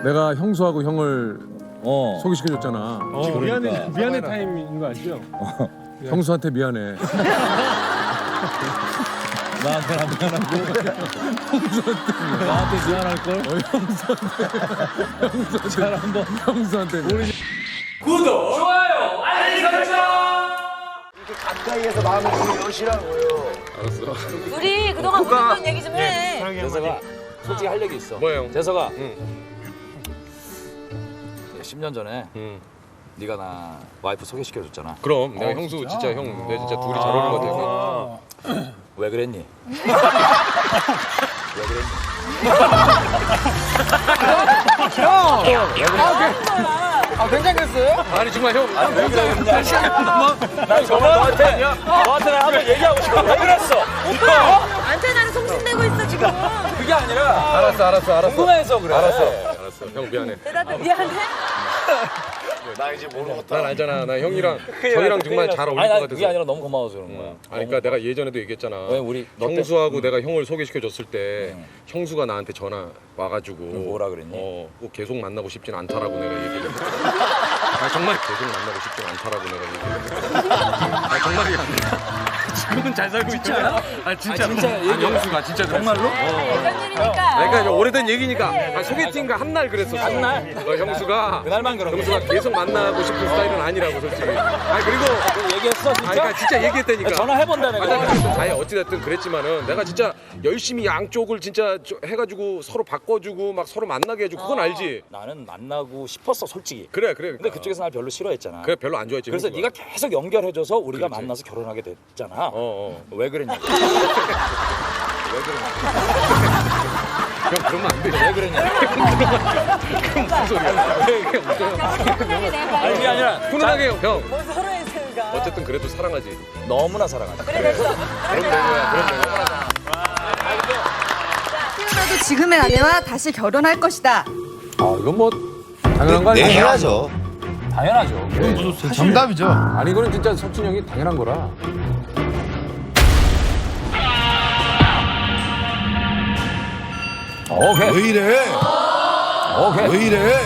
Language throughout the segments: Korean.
내가 형수하고 형을 소개시켜줬잖아. 그러니까. 미안해 타임인 거 아시죠? 형수한테 미안해. 나한테 안 미안하고 나한테 미안할 걸. 형수한테 잘 한번. 형수한테 미안해. 구독, 좋아요, 알림 설정. 가까이에서 마음을 좀 여시라고요. 우리 그동안 못했던 얘기 좀 해. 재석아, 솔직히 할 얘기 있어. 뭐야 형? 재석아. 10년 전에 네가 나 와이프 소개시켜줬잖아. 그럼 내가 형수 진짜 형, 내 진짜 둘이 잘 어울리는 것 같아. 왜 그랬니? 왜 그랬니? 괜찮겠어요? 아니 정말 형. 왜 그랬냐? 나 정말 너한테 나 한번 얘기하고 싶어. 왜 그랬어? 안테 나는 송신되고 있어 지금. 그게 아니라 알았어. 궁금해서 그래. 알았어. 형 미안해. 대답해 미안해. 나 이제 모르겠다. 난 알잖아. 나 형이랑 저희랑 정말 잘 어울릴 아니, 것 나 같아서. 그게 아니라 너무 고마워서 그런 거야. 아니 그러니까 내가 예전에도 얘기했잖아. 왜 우리 너 때- 형수하고 내가 형을 소개시켜줬을 때 형수가 나한테 전화 와가지고 뭐라 그랬니? 꼭 계속 만나고 싶진 않다라고 내가 얘기를 했어. 아 정말 계속 만나고 싶진 않다라고 내가 얘기를 했어. 아 정말이야. 지금은 잘 살고 있잖아. 아 진짜. 아니 형수가 진짜 그랬어. 정말로? 예전 일이니까. 그러니까 이제 오래된 얘기니까 소개팅가 한 날 그랬었어. 한 날? 형수가 그날만 그런 형수가 거야. 계속 만나고 싶은 스타일은 아니라고 솔직히. 아 그리고 얘기했어 진짜? 그러니까 진짜 얘기했다니까. 전화해본다 내가. 아니 어찌됐든 그랬지만은 내가 진짜 열심히 양쪽을 진짜 해가지고 서로 바꿔주고 막 서로 만나게 해주고 그건 알지. 나는 만나고 싶었어 솔직히. 그래. 근데 그쪽에서 날 별로 싫어했잖아. 그래 별로 안 좋아했지. 그래서 형수가. 네가 계속 연결해줘서 우리가 그렇지. 만나서 결혼하게 됐잖아. 어. 왜 그랬냐? 형 그러면 안 돼. 왜 그랬냐? 무슨 소리야? 편하게 내가 아니 그게 아니라 훈훈하게 형. 뭘 서로 했으니까. 어쨌든 그래도 사랑하지. 너무나 사랑하지. 그래 됐어. 그럼 된 거야. 태어나도 지금의 아내와 다시 결혼할 것이다. 아 이건 뭐 당연한 거 아니야? 해야죠. 당연하죠. 정답이죠. 아니 이거는 진짜 석준 형이 당연한 거라. 오케이. 왜 이래? 오케이. 왜 이래?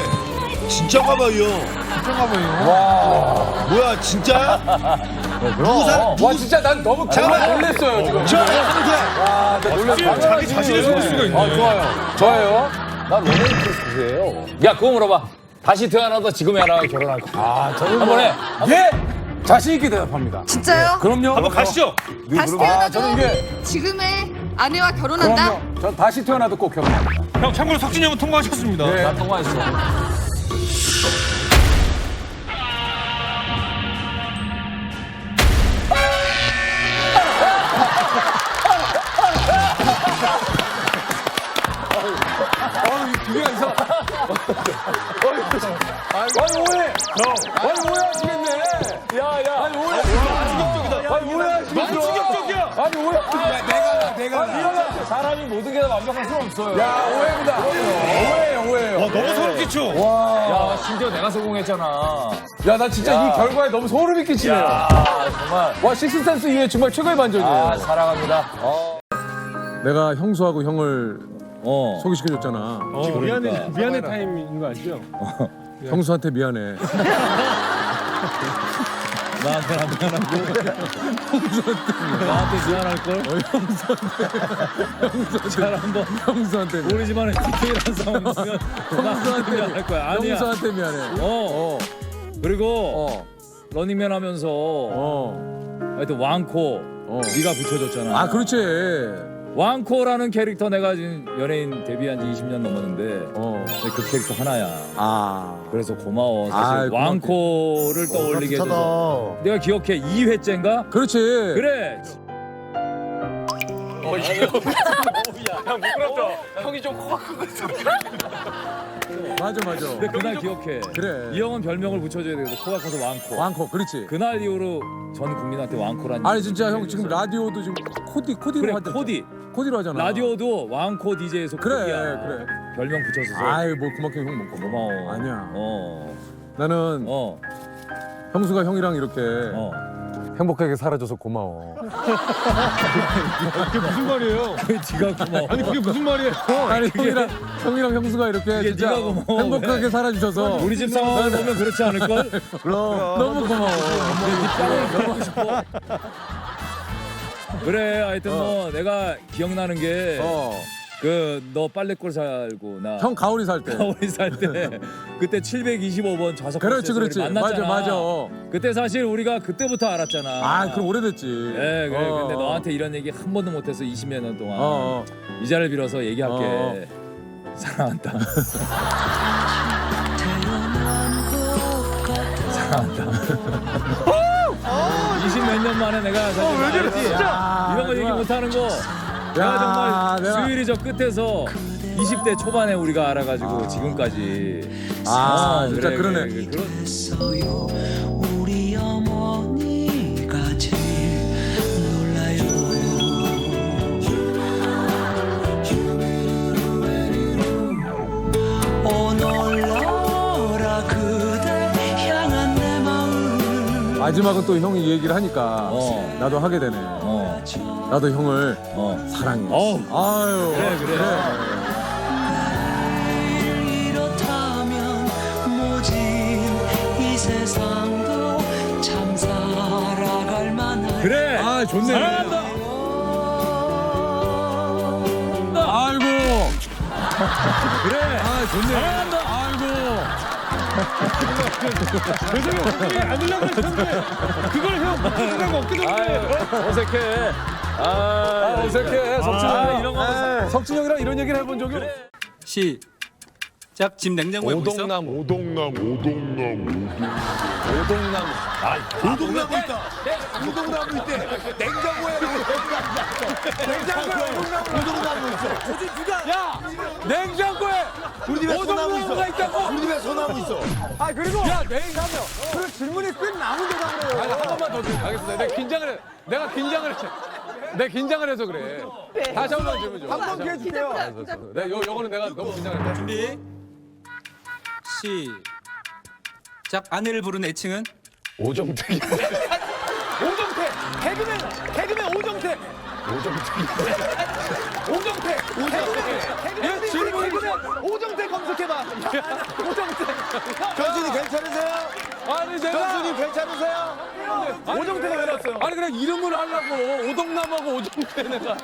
진짜가 봐요. 진짜가 봐요. 와. 뭐야 진짜야? 누구 사? 와 진짜 난 너무 정말 놀랐어요 지금. 나 놀랐어. 자기 자신을 속일 수가 있네. 좋아요. 나 로맨티스트예요. 야 그거 물어봐. 다시 태어나도 지금의 아내와 결혼할 거야. 아 저는 한번 해. 예 자신 있게 대답합니다. 진짜요? 그럼요. 한번 가시죠. 다시 태어나도 지금의 아내와 결혼한다? 그럼요. 전 다시 태어나도 꼭 결혼합니다. 형 참고로 석진이 형은 통과하셨습니다. 네. 나 통화했어. 기회가 이상. 아니 오해. 아니 오해하시겠네. 야야. 아니 오해. 아니 오해하시겠어. 너무 충격적이야. 아니 오해. 내가 사람이 모든 게 다 완벽할 수는 없어요. 야 오해입니다. 오해예요. 와 너무 소름 끼쳐. 야 심지어 내가 성공했잖아. 야 나 진짜 이 결과에 너무 소름이 끼치네요. 정말. 와 식스센스 이후에 정말 최고의 반전이에요. 아 사랑합니다. 내가 형수하고 형을 소개시켜줬잖아. 미안해 타임인 거 아시죠? 형수한테 미안해. 나한테 안 미안하고 나한테 미안할 걸. 잘 한번. 형수한테 미안해. 우리 집안에 디테일한 상황 있으면 나한테 미안할 거야. 아니야. 형수한테 미안해. 그리고 러닝맨 하면서 하여튼 왕코 네가 붙여줬잖아. 아 그렇지. 왕코라는 캐릭터 내가 지금 연예인 데뷔한 지 20년 넘었는데 근데 그 캐릭터 하나야. 아 그래서 고마워. 사실 고맙게. 왕코를 떠올리게 해줘서 내가 기억해 2회째인가? 그렇지. 그래. 맞아. 근데 그날 기억해. 그래. 이 형은 별명을 붙여줘야 되거든. 코가 커서 왕코. 왕코 그렇지. 그날 이후로 전 국민한테 왕코란 아니 진짜 형 지금 라디오도 지금 코디로 그래 하잖아. 코디로 하잖아. 라디오도 왕코 DJ에서 그래, 코디야. 그래. 별명 붙여서 아이 뭐 그만큼 형 먹고 고마워. 아니야. 어. 나는 어. 형수가 형이랑 이렇게 어. 행복하게 살아줘서 고마워. 그게 무슨 말이에요? 네가 고마워. 아니 그게 무슨 말이에요? 아니 형이랑 형수가 이렇게 진짜 네가 고마워. 행복하게 살아주셔서 우리 집 상황을 보면 그렇지 않을걸? 너무 고마워. 너무 싶어. 그래, 하여튼 뭐 내가 기억나는 게 그 너 빨래골 살고 나 형 가오리 살 때. 가오리 살 때 그때 725번 좌석 그렇지 버스에서 그렇지. 우리 만났잖아. 맞아. 그때 사실 우리가 그때부터 알았잖아. 아 그럼 오래됐지. 예, 그래. 근데 너한테 이런 얘기 한 번도 못해서 20여 년 동안 이 자리를 빌어서 얘기할게. 사랑한다. 사랑한다. 20몇 년 만에 내가 사실 왜 저래, 진짜? 이런 거 얘기 못하는 거 내가 정말 내가- 수요일이 저 끝에서 20대 초반에 우리가 알아가지고 지금까지 진짜 그러네. 우리 어머니가 제일 놀라요. 오놀라라 그대 향한 내 마음. 마지막은 또 형이 이 얘기를 하니까 나도 하게 되네. 나도 형을 사랑해. 아유. 그래. 이렇다면 모진 이 세상도 참 살아갈 만한. 그래. 아 좋네. 사랑한다. 아이고. 그래. 아 좋네. 사랑한다. 아이고. 배송이 어떻게 안 들려고 했는데 그걸 형 생각 없게 되는데. 어색해. 어색해. 석진이 이런 거 석진이 형이랑 이런 얘기를 해본 적이 없어. 시작. 집 냉장고에 뭐 있어? 오동나무 있다. 오동나무 있대. 냉장고에 오동나무 있어. 냉장고에 우리 집에 소나무 있어. 오동나무가 있다고? 우리 집에 소나무 있어. 아 그리고 야 냉장고. 그런 질문이 꽤 나오는데도 안 그래요. 한 번만 더 줘. 알겠습니다. 내가 긴장을 해서 그래. 다시 한 번 질문 줘. 한 번 기회 줄게요. 네, 요거는 내가 너무 긴장을 했다. 준비. 시작. 아내를 부른 애칭은? 오정택이. 개그맨 오정택. 얘 질문이 오정택 검색해봐. 오정택. 현준이 괜찮으세요? 아니 내가 현준이 괜찮으세요? 오정택을 해놨어요. 아니 그냥 이름을 하려고 오동나무하고 오정택 내가.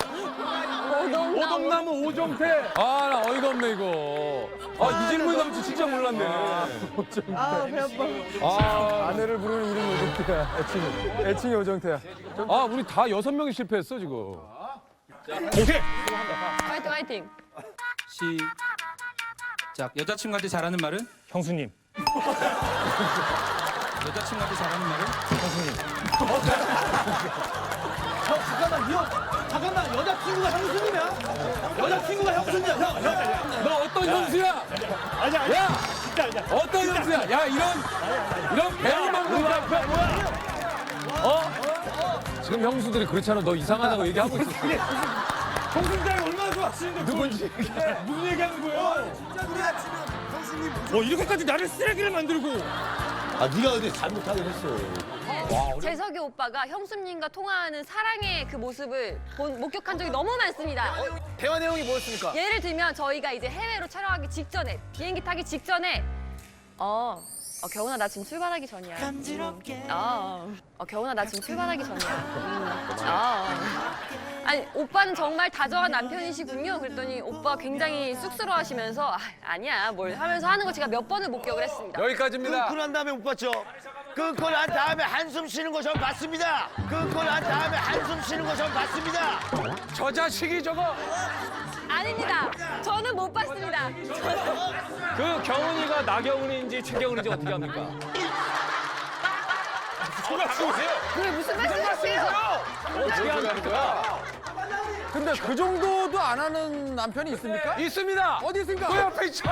오동나무 오정택. 아 나 어이가 없네 이거. 이 질문이 나올 줄 진짜 몰랐네. 아내를 부르는 이름이 오정택이야. 애칭이 오정택이야. 우리 다 6명이 실패했어 지금. 화이팅. 시작. 여자친구한테 잘하는 말은? 형수님. 여자친구한테 잘하는 말은? 잠깐만 여자친구가 형수님이야? 여자친구가 형수님이야? 너 어떤 형수야? 아니야. 야! 어떤 형수야? 야 이런 배우만 뭐야? 지금 형수들이 그렇잖아. 너 이상하다고 얘기하고 있어. 형수님이 얼마나 좋아하시는데 누군지 무슨 얘기하는 거예요? 이렇게까지 나를 쓰레기를 만들고. 네가 근데 잘못하긴 했어. 재석이 오빠가 형수님과 통화하는 사랑의 그 모습을 목격한 적이 너무 많습니다. 대화 내용이 뭐였습니까? 예를 들면 저희가 이제 해외로 촬영하기 직전에 비행기 타기 직전에 겨훈아 나 지금 출발하기 전이야. 겨훈아 나 지금 출발하기 전이야. 아니 오빠는 정말 다정한 남편이시군요. 그랬더니 오빠 굉장히 쑥스러워하시면서 아니야 뭘 하면서 하는 거 제가 몇 번을 목격을 했습니다. 여기까지입니다. 끙끙 한 다음에 못 봤죠? 끙끙 한 다음에 한숨 쉬는 거 전 봤습니다. 끙끙 한 다음에 한숨 쉬는 거 전 봤습니다. 저 자식이 저거. 아닙니다. 저는 못 봤습니다. 그 경훈이가 나경훈인지 최경훈인지 어떻게 합니까? 그게 무슨 말씀이세요? 어떻게 하는 거야? 근데 그 정도도 안 하는 남편이 있습니까? 있습니다. 어디 있습니까? 그 옆에 있죠.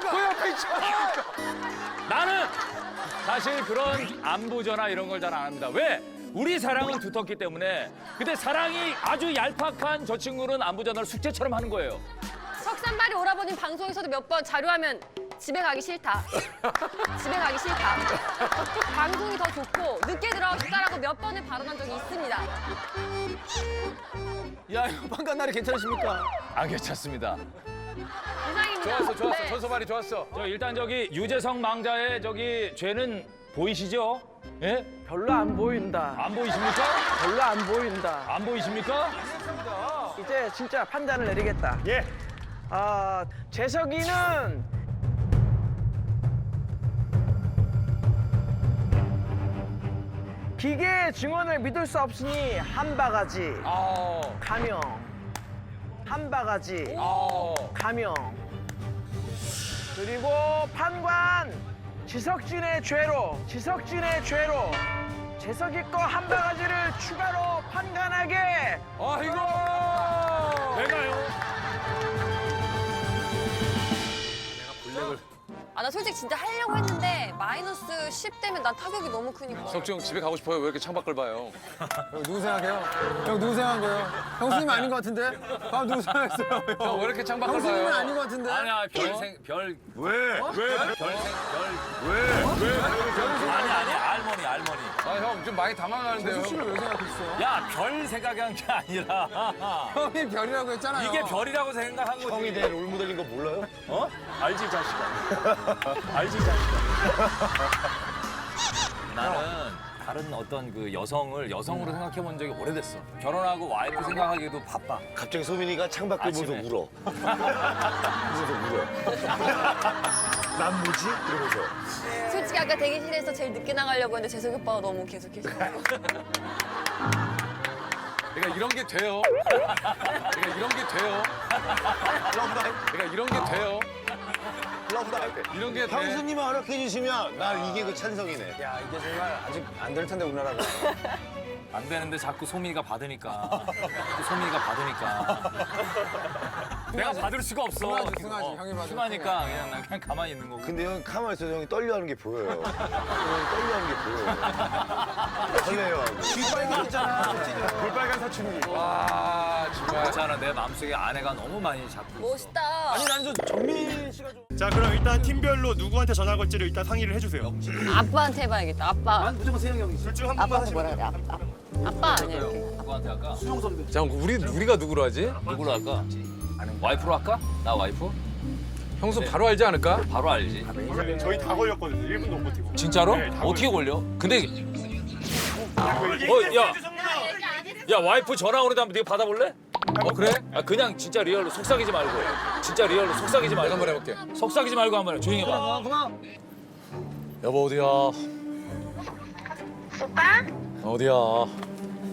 그 옆에 있죠. 나는 사실 그런 안부 전화 이런 걸 잘 안 합니다. 왜? 우리 사랑은 두텁기 때문에. 근데 사랑이 아주 얄팍한 저 친구는 안부 전화를 숙제처럼 하는 거예요. 석산발이 오라버님 방송에서도 몇 번 자료하면 집에 가기 싫다. 집에 가기 싫다. 방송이 더 좋고 늦게 들어가고 싶다라고 몇 번을 발언한 적이 있습니다. 야, 이거 판간날이 괜찮으십니까? 안 괜찮습니다. 이상입니다. 좋았어. 네. 전소말이 좋았어. 저 일단 저기 유재석 망자의 저기 죄는 보이시죠? 예? 별로 안 보인다. 안 보이십니까? 별로 안 보인다. 안 보이십니까? 이제 진짜 판단을 내리겠다. 예. 재석이는 기계의 증언을 믿을 수 없으니 한 바가지 감형. 한 바가지 감형. 그리고 판관 지석진의 죄로 재석이 거 한 바가지를 추가로 판단하게. 아이고! 내가요. 아, 나 솔직히 진짜 하려고 했는데 마이너스 10 되면 난 타격이 너무 크니까. 석중 집에 가고 싶어요. 왜 이렇게 창밖을 봐요? 형 누구 생각해요? 형 누구 생각한 거예요? 형수님 아닌 것 같은데? 아 누구 생각했어요? 형 왜 이렇게 창밖을 형수님은 봐요? 아닌 것 같은데? 아니야, 왜? 아니, 할머니. 아, 형 좀 많이 당황하는데요. 형수님을 왜 생각했어? 야, 별 생각이 한 게 아니라. 형이 별이라고 했잖아요. 이게 별이라고 생각한 거지. 형이 내 롤모델인 거 몰라요? 어? 알지, 이 자식아. 알지, 이 자식아. 나는 다른 어떤 그 여성을 여성으로 생각해 본 적이 오래됐어. 결혼하고 와이프 생각하기도 바빠. 갑자기 소민이가 창밖을 보면서 아침에. 울어. 그러면서 울어. 난 뭐지? 이러면서. 솔직히 아까 대기실에서 제일 늦게 나가려고 했는데 재석이 오빠가 너무 계속해서. 내가 이런 게 돼요. 내가 이런 게 돼요. 내가 이런 게 돼요. 이런 게 돼. 형수님이 허락해 주시면 난 이게 그 찬성이네. 야 이게 정말 아직 안 될 텐데 우리나라가. 안 되는데 자꾸 소민이가 받으니까. 자꾸 소민이가 받으니까. 내가 받을 수가 없어. 승하지, 형이 받으면 승하니까 그냥 난 그냥 가만히 있는 거고. 근데 형 가만히 있어도 형이 떨려하는 게 보여요. 형이 떨려하는 게 보여요. 설레요. 귀빨개졌잖아. 볼빨간 사춘기. 와, 정말. 괜찮아, 내 마음속에 아내가 너무 많이 잡고 있어. 멋있다. 아니 나는 저 정민 씨가 좀. 자, 그럼 일단 팀별로 누구한테 전화 걸지를 일단 상의를 해주세요. 아빠한테 해봐야겠다. 아빠. 무조건 세영 형이지. 둘 중 한 분만 아빠한테 뭐라 하시면 그래? 돼요. 아빠 아니야 이렇게. 누구한테 할까? 자, 우리가 누구로 하지? 누구로 할까? 와이프로 할까? 나 와이프? 형수 바로 알지 않을까? 바로 알지. 저희 다 걸렸거든요. 1분도 못 버티고. 진짜로? 네, 다 어떻게 걸려? 근데 야 와이프 전화 오는데 한번 네가 받아볼래? 그래? 아 그냥 진짜 리얼로 속삭이지 말고. 진짜 리얼로 속삭이지 말고. 내가 한번 해볼게. 속삭이지 말고 한번 해. 조용히 해봐. 여보, 어디야? 오빠? 어디야?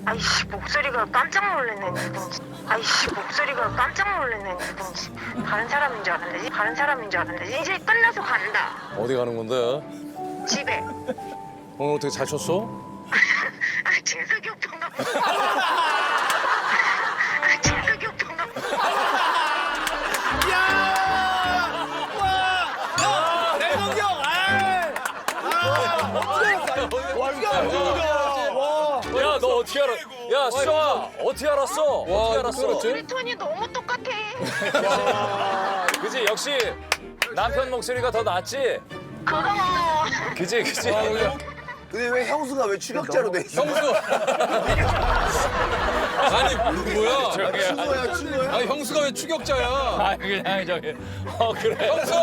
아이씨 목소리가 깜짝 놀랐네 누군지. 아이씨 목소리가 깜짝 놀랐네 누군지. 다른 사람인 줄 알았는데 이제 끝나서 간다. 어디 가는 건데? 집에. 오늘 어떻게 잘 쳤어? 아 재석이 오빠가. 아 재석이 오빠가. 야 너 어떻게 알아? 야 수정아 어떻게 알았어? 어떻게 알았어? 우리 톤이 너무 똑같아. 그지 역시 남편 목소리가 더 낫지? 그럼. 그지. 근데 왜 형수가 왜 추격자로 돼 있어? 형수! 아니, 뭐야? 친구야, 친구야. 아니, 형수가 왜 추격자야? 아 그냥 저기 그래. 형수!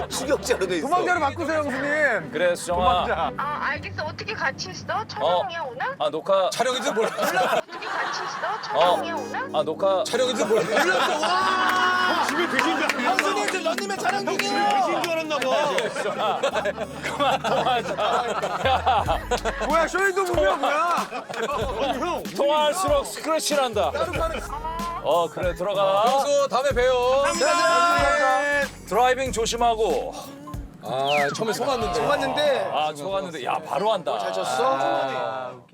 추격자로 돼 있어. 도망자로 바꾸세요 형수님. 그래 수정아. 아 알겠어. 어떻게 같이 있어? 촬영이야 오늘? 아 녹화. 촬영인지 몰라. 어떻게 같이 있어? 촬영이야 오늘? 아 녹화. 촬영인지 몰라. 집에 계신 줄 알았나? 형수님 지금 런닝맨 촬영 집에 중이에요. 계신 줄 알았나 봐. 그만 통화하자. 야 뭐야 쇼윈도 무비야 뭐야? 통화할수록 스크래치 난다. 그래 들어가. 형수, 다음에 봬요. 드라이빙 조심하고. 아, 처음에 속았는데. 맞는데. 아 속았는데 야 바로 한다. 잘 쳤어?